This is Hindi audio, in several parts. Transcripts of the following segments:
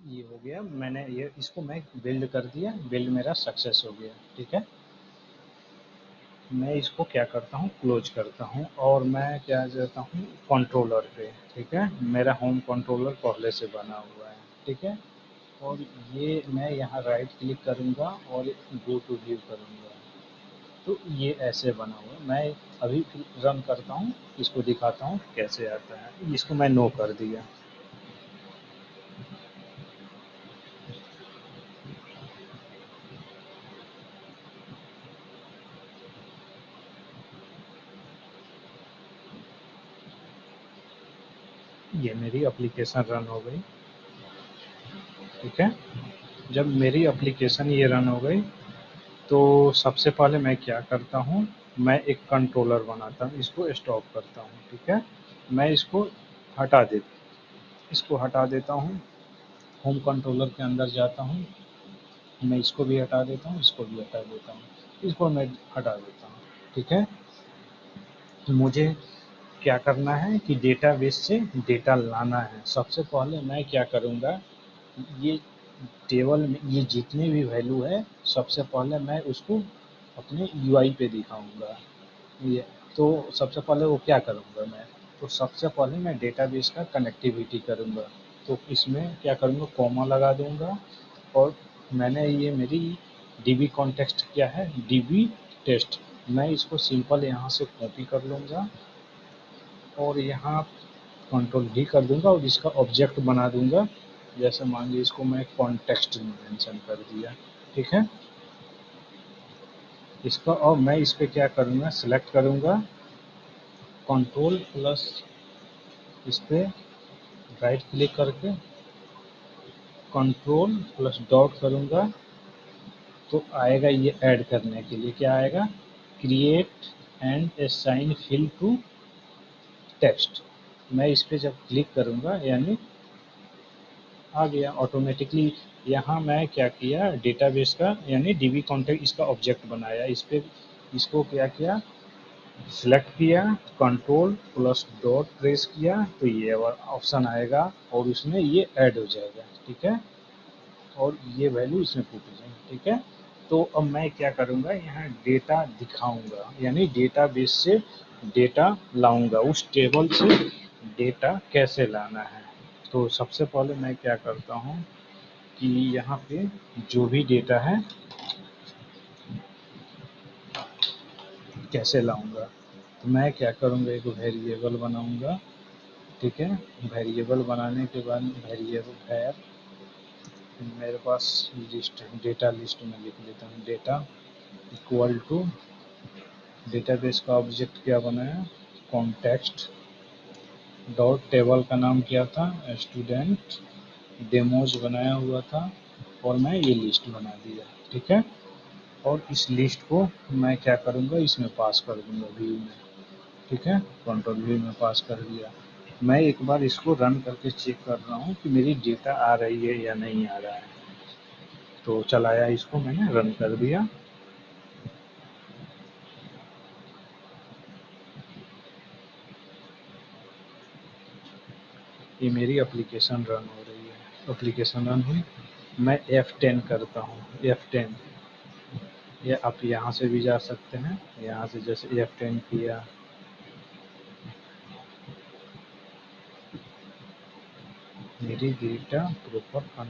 ये हो गया, मैंने ये इसको मैं बिल्ड कर दिया, बिल्ड मेरा सक्सेस हो गया। ठीक है, मैं इसको क्या करता हूँ, क्लोज करता हूँ और मैं क्या देता हूँ कंट्रोलर पे। ठीक है, मेरा होम कंट्रोलर पहले से बना हुआ है। ठीक है, और ये मैं यहाँ राइट क्लिक करूँगा और गो टू व्यू करूँगा, तो ये ऐसे बना हुआ है। मैं अभी रन करता हूँ, इसको दिखाता हूँ कैसे आता है। इसको मैं नो कर दिया। ये मेरी एप्लीकेशन रन हो गई। ठीक है, जब मेरी एप्लीकेशन ये रन हो गई तो सबसे पहले मैं क्या करता हूँ, मैं एक कंट्रोलर बनाता हूँ, इसको स्टॉप करता हूँ। ठीक है, मैं इसको हटा देता इसको हटा देता हूँ, होम कंट्रोलर के अंदर जाता हूँ, मैं इसको भी हटा देता हूँ, इसको भी हटा देता हूँ, इसको मैं हटा देता हूँ। ठीक है, तो मुझे क्या करना है कि डेटाबेस से डेटा लाना है। सबसे पहले मैं क्या करूँगा, ये टेबल में ये जितने भी वैल्यू है सबसे पहले मैं उसको अपने यूआई पे दिखाऊंगा। ये तो सबसे पहले वो क्या करूँगा मैं, तो सबसे पहले मैं डेटाबेस का कनेक्टिविटी करूँगा। तो इसमें क्या करूँगा, कॉमा लगा दूँगा और मैंने ये मेरी डीबी कॉन्टेक्स्ट क्या है, डीबी टेस्ट, मैं इसको सिंपल यहाँ से कॉपी कर लूँगा और यहाँ कंट्रोल भी कर दूंगा और इसका ऑब्जेक्ट बना दूंगा। जैसे मान लीजिए इसको मैं कॉन्टेक्स्ट में मेंशन कर दिया। ठीक है, इसका और मैं इस पर क्या करूँगा, सिलेक्ट करूँगा, कंट्रोल प्लस इस पर राइट क्लिक करके कंट्रोल प्लस डॉट करूँगा, तो आएगा ये ऐड करने के लिए क्या आएगा, create and assign field to text. मैं इस पर जब क्लिक करूँगा यानी आ गया ऑटोमेटिकली। यहाँ मैं क्या किया, डेटाबेस का यानी डीबी कॉन्टेक्ट इसका ऑब्जेक्ट बनाया, इस पर इसको क्या किया, सिलेक्ट किया, कंट्रोल प्लस डॉट प्रेस किया, तो ये ऑप्शन आएगा और उसमें ये ऐड हो जाएगा। ठीक है, और ये वैल्यू इसमें पुट हो जाएगी। ठीक है, तो अब मैं क्या करूँगा, यहाँ डेटा दिखाऊंगा यानी डेटाबेस से डेटा लाऊंगा, उस टेबल से डेटा कैसे लाना है। तो सबसे पहले मैं क्या करता हूँ कि यहाँ पे जो भी डेटा है कैसे लाऊंगा, तो मैं क्या करूँगा, एक वेरिएबल बनाऊंगा। ठीक है, वेरिएबल बनाने के बाद वेरिएबल है मेरे पास लिस्ट है, डेटा लिस्ट में लिख देता हूँ, डेटा इक्वल टू डेटाबेस का ऑब्जेक्ट क्या बनाया, कॉन्टेक्स्ट डॉट टेबल का नाम क्या था, स्टूडेंट डेमोज बनाया हुआ था और मैं ये लिस्ट बना दिया। ठीक है, और इस लिस्ट को मैं क्या करूँगा, इसमें पास कर दूँगा व्यू में। ठीक है, कंट्रोल व्यू में पास कर दिया। मैं एक बार इसको रन करके चेक कर रहा हूँ कि मेरी डेटा आ रही है या नहीं आ रहा है। तो चलाया, इसको मैंने रन कर दिया। ये मेरी एप्लीकेशन रन हो रही है, एप्लीकेशन रन हुई। मैं F10 करता हूँ, F10, या आप यहाँ से भी जा सकते हैं, यहाँ से जैसे F10 किया, मेरी डेटा प्रॉपर।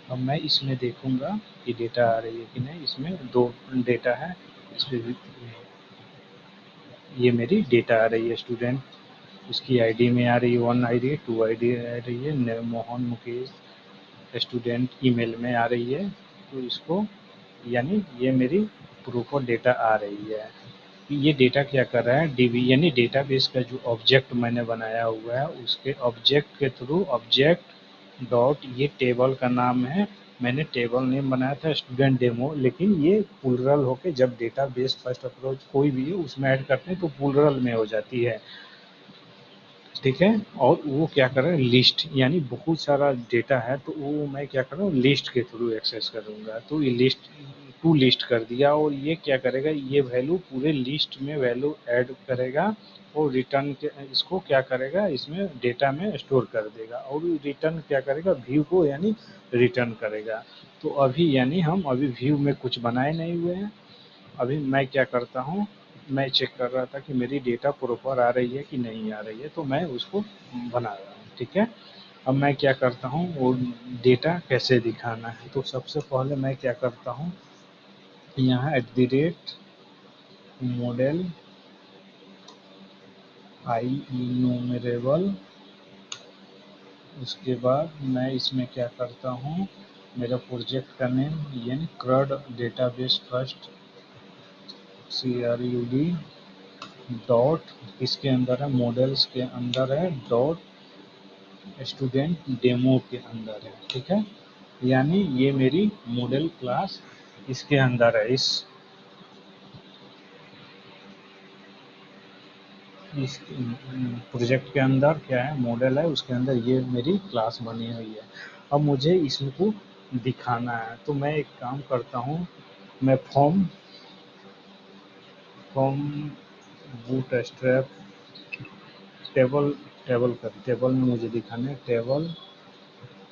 अब मैं इसमें देखूंगा कि डेटा आ रही है कि नहीं, इसमें दो डेटा है, इस पर ये मेरी डेटा आ रही है, स्टूडेंट इसकी आईडी में आ रही है, 1 आईडी 2 आईडी आ रही है, मोहन मुकेश स्टूडेंट ईमेल में आ रही है। तो इसको यानी ये मेरी प्रूफ ऑफ डेटा आ रही है। ये डेटा क्या कर रहा है, डीबी यानी डेटाबेस का जो ऑब्जेक्ट मैंने बनाया हुआ है उसके ऑब्जेक्ट के थ्रू, ऑब्जेक्ट डॉट ये टेबल का नाम है, मैंने टेबल नेम बनाया था स्टूडेंट डेमो, लेकिन ये प्लूरल होके जब डेटाबेस फर्स्ट अप्रोच कोई भी है उसमें ऐड करते हैं तो प्लूरल में हो जाती है। ठीक है, और वो क्या कर रहा है, लिस्ट यानी बहुत सारा डेटा है तो वो मैं क्या कर रहा हूँ, लिस्ट के थ्रू एक्सेस करूँगा। तो ये लिस्ट टू लिस्ट कर दिया और ये क्या करेगा, ये वैल्यू पूरे लिस्ट में वैल्यू ऐड करेगा वो रिटर्न के इसको क्या करेगा, इसमें डेटा में स्टोर कर देगा और रिटर्न क्या करेगा, व्यू को यानी रिटर्न करेगा। तो अभी यानी हम अभी व्यू में कुछ बनाए नहीं हुए हैं। अभी मैं क्या करता हूँ, मैं चेक कर रहा था कि मेरी डेटा प्रॉपर आ रही है कि नहीं आ रही है, तो मैं उसको बना रहा हूँ। ठीक है, अब मैं क्या करता हूँ, वो डेटा कैसे दिखाना है, तो सबसे पहले मैं क्या करता हूँ, यहाँ @मॉडल आई इनोमरेबल, उसके बाद मैं इसमें क्या करता हूँ, मेरा प्रोजेक्ट का नेम यानी क्रड डेटाबेस फर्स्ट CRUD डॉट, इसके अंदर है मॉडल्स के अंदर है डॉट स्टूडेंट डेमो के अंदर है। ठीक है, यानी ये मेरी मॉडल क्लास इसके अंदर है, इस प्रोजेक्ट के अंदर क्या है, मॉडल है, उसके अंदर ये मेरी क्लास बनी हुई है। अब मुझे इसको दिखाना है, तो मैं एक काम करता हूँ, मैं फॉर्म बूटस्ट्रैप टेबल टेबल में मुझे दिखाना है, टेबल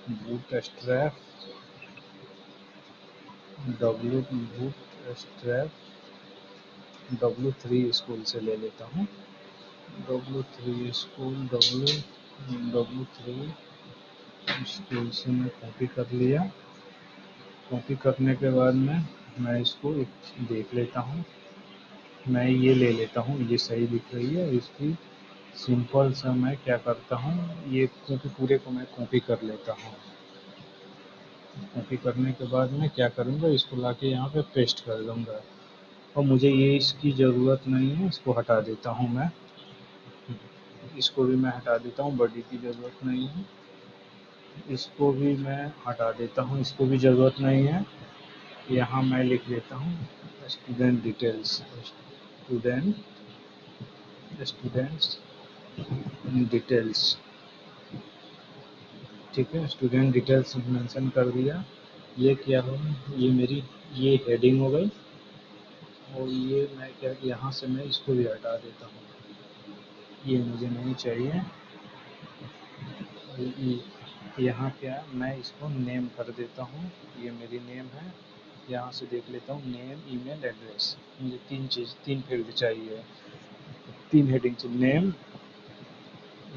बूटस्ट्रैप W3 स्कूल से ले लेता हूँ। W3 स्कूल W3 स्कूल से मैं कॉपी कर लिया। कॉपी करने के बाद में मैं इसको एक देख लेता हूँ, मैं ये ले लेता हूँ, ये सही दिख रही है। इसकी सिंपल सा मैं क्या करता हूँ, ये क्योंकि पूरे को मैं कॉपी कर लेता हूँ। कॉपी करने के बाद में क्या करूँगा, इसको लाके यहाँ पे पेस्ट कर दूँगा। और मुझे ये इसकी ज़रूरत नहीं है, इसको हटा देता हूँ मैं। इसको भी मैं हटा देता हूँ, बॉडी की ज़रूरत नहीं है। इसको भी मैं हटा देता हूँ, इसको भी ज़रूरत नहीं है। यहाँ मैं लिख देता हूँ स्टूडेंट डिटेल्स, स्टूडेंट्स डिटेल्स। ठीक है, स्टूडेंट डिटेल्स मेंशन कर दिया। ये क्या हो, ये मेरी ये हेडिंग हो गई। और ये मैं क्या, यहाँ से मैं इसको भी हटा देता हूँ, ये मुझे नहीं चाहिए। यहाँ क्या, मैं इसको नेम कर देता हूँ, ये मेरी नेम है। यहाँ से देख लेता हूँ, नेम ईमेल एड्रेस, मुझे तीन फील्ड चाहिए, तीन हेडिंग चाहिए, नेम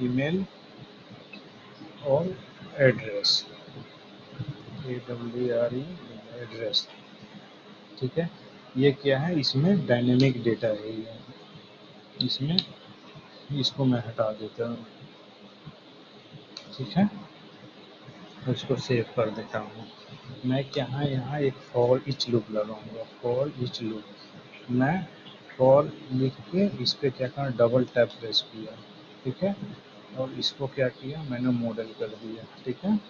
ईमेल और एड्रेस, AWRE एड्रेस। ठीक है, ये क्या है, इसमें डायनेमिक डेटा है, ये इसमें इसको मैं हटा देता हूँ। ठीक है, इसको सेव कर देता हूँ। मैं क्या है, यहाँ एक फॉर ईच लूप लगाऊंगा, फॉर ईच लूप। मैं फॉर लिख के इस पर क्या करना, डबल टैप प्रेस किया। ठीक है, और इसको क्या किया, मैंने मॉडल कर दिया। ठीक है,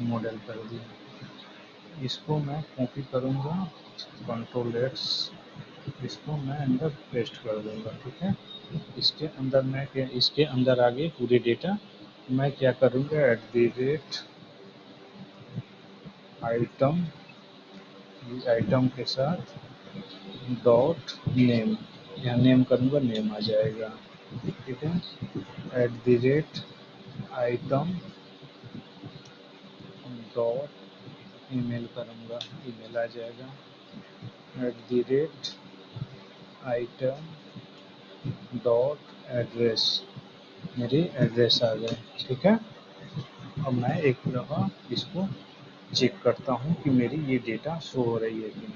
मॉडल कर दिया। इसको मैं कॉपी करूँगा, Ctrl+X, इसको मैं अंदर पेस्ट कर दूँगा। ठीक है, इसके अंदर मैं क्या, इसके अंदर आगे पूरे डेटा मैं क्या करूँगा, @आइटम, आइटम के साथ डॉट नेम, यहाँ नेम करूँगा, नेम आ जाएगा। ठीक है, @आइटम डॉट ईमेल करूँगा, ईमेल आ जाएगा। @आइटम डॉट एड्रेस, मेरे एड्रेस आ गए। ठीक है, अब मैं एक दफ़ा इसको चेक करता हूँ कि मेरी ये डेटा शो हो रही है कि नहीं।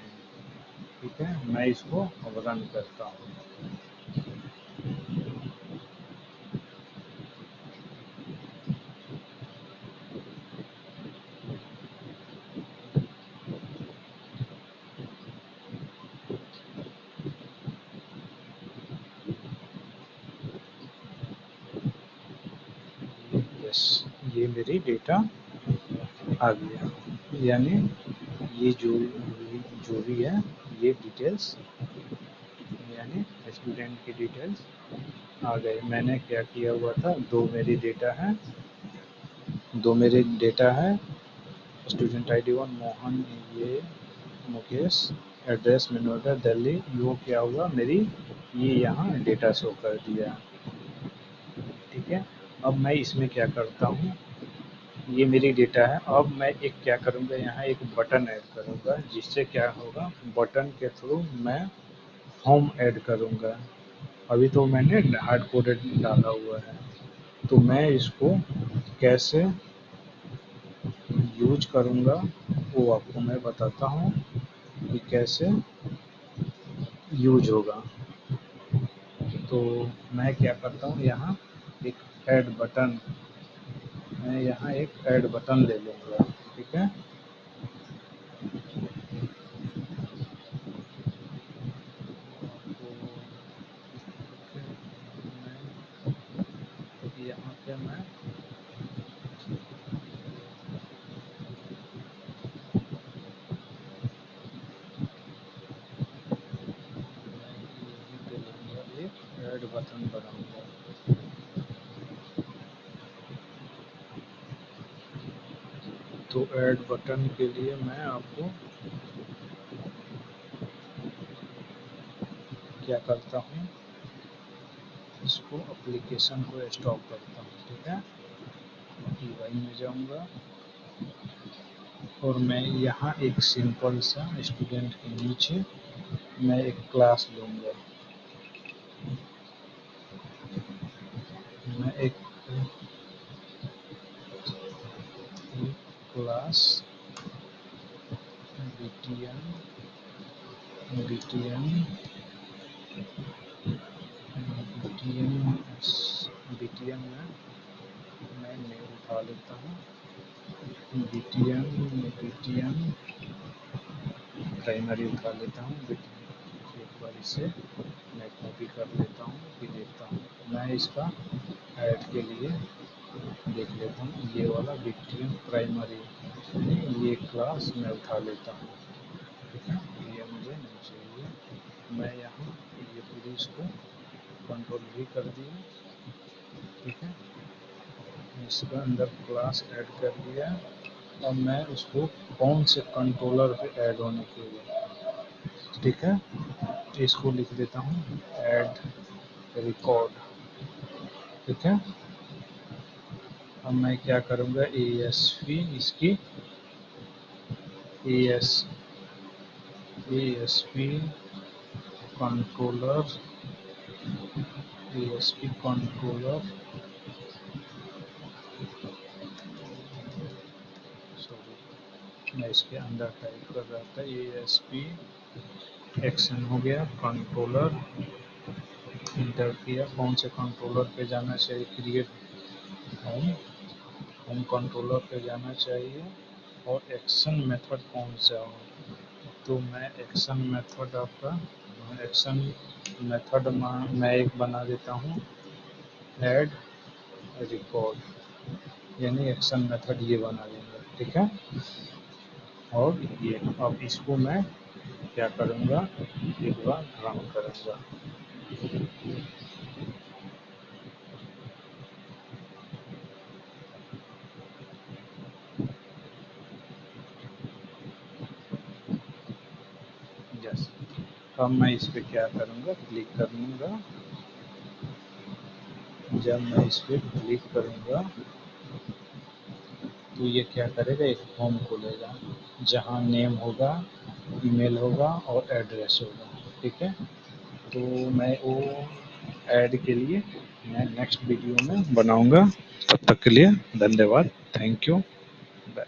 ठीक है, मैं इसको अब रन करता हूँ। यस, ये मेरी डेटा आ गया, यानी ये जो भी है, ये डिटेल्स यानी स्टूडेंट की डिटेल्स आ गए। मैंने क्या किया हुआ था, दो मेरे डेटा है, स्टूडेंट ID 1 मोहन, ये मुकेश, एड्रेस में नोएडा दिल्ली, वो क्या हुआ मेरी ये यहाँ डेटा शो कर दिया। ठीक है, अब मैं इसमें क्या करता हूँ, ये मेरी डेटा है। अब मैं एक क्या करूँगा, यहाँ एक बटन ऐड करूँगा, जिससे क्या होगा, बटन के थ्रू मैं होम ऐड करूँगा। अभी तो मैंने हार्ड कोडेड डाला हुआ है, तो मैं इसको कैसे यूज करूँगा वो आपको मैं बताता हूँ कि कैसे यूज होगा। तो मैं क्या करता हूँ, यहाँ एक ऐड बटन, मैं यहाँ एक ऐड बटन ले लूँगा। ठीक है, मैं यहाँ पे मैं एक ऐड बटन बनाऊँगा। तो ऐड बटन के लिए मैं आपको क्या करता हूँ, इसको एप्लीकेशन को स्टॉप करता हूँ। ठीक है, UI में जाऊँगा और मैं यहाँ एक सिंपल सा स्टूडेंट के नीचे मैं एक क्लास लूँगा। मैं एक क्लास BTN BTN BTN में मैं नेम उठा लेता हूँ, BTN प्राइमरी उठा लेता हूँ। एक बार इसे मैं कॉपी कर लेता हूँ, फिर देखता हूँ मैं इसका ऐड के लिए देख लेता हूँ। ये वाला BTN प्राइमरी, ये क्लास मैं उठा लेता हूँ। ठीक है, ये मुझे नहीं चाहिए। मैं यहाँ ये पूरी इसको कंट्रोल भी कर दिया। ठीक है, इसका अंदर क्लास ऐड कर दिया और मैं उसको कौन से कंट्रोलर पे ऐड होने के लिए, ठीक है, इसको लिख देता हूँ ऐड रिकॉर्ड। ठीक है, अब मैं क्या करूँगा, ASP इसकी ASP controller ASP controller sorry, मैं इसके अंदर टाइप कर रहा था। ASP एक्शन हो गया, कंट्रोलर इंटर किया, कौन से कंट्रोलर पे जाना चाहिए, क्रिएट होम होम कंट्रोलर पे जाना चाहिए, और एक्शन मेथड कौन सा हो। तो मैं एक्शन मेथड आपका एक्शन मेथड मैं एक बना देता हूँ ऐड रिकॉर्ड, यानी एक्शन मेथड ये बना देंगे। ठीक है, और ये अब इसको मैं क्या करूँगा, एक बार रन करूँगा। यस, अब मैं इस पर क्या करूँगा, क्लिक करूँगा। जब मैं इस पर क्लिक करूँगा तो ये क्या करेगा, एक फॉर्म खोलेगा जहाँ नेम होगा, ईमेल होगा और एड्रेस होगा। ठीक है, तो मैं वो ऐड के लिए मैं नेक्स्ट वीडियो में बनाऊँगा। तब तक के लिए धन्यवाद, थैंक यू, बाय।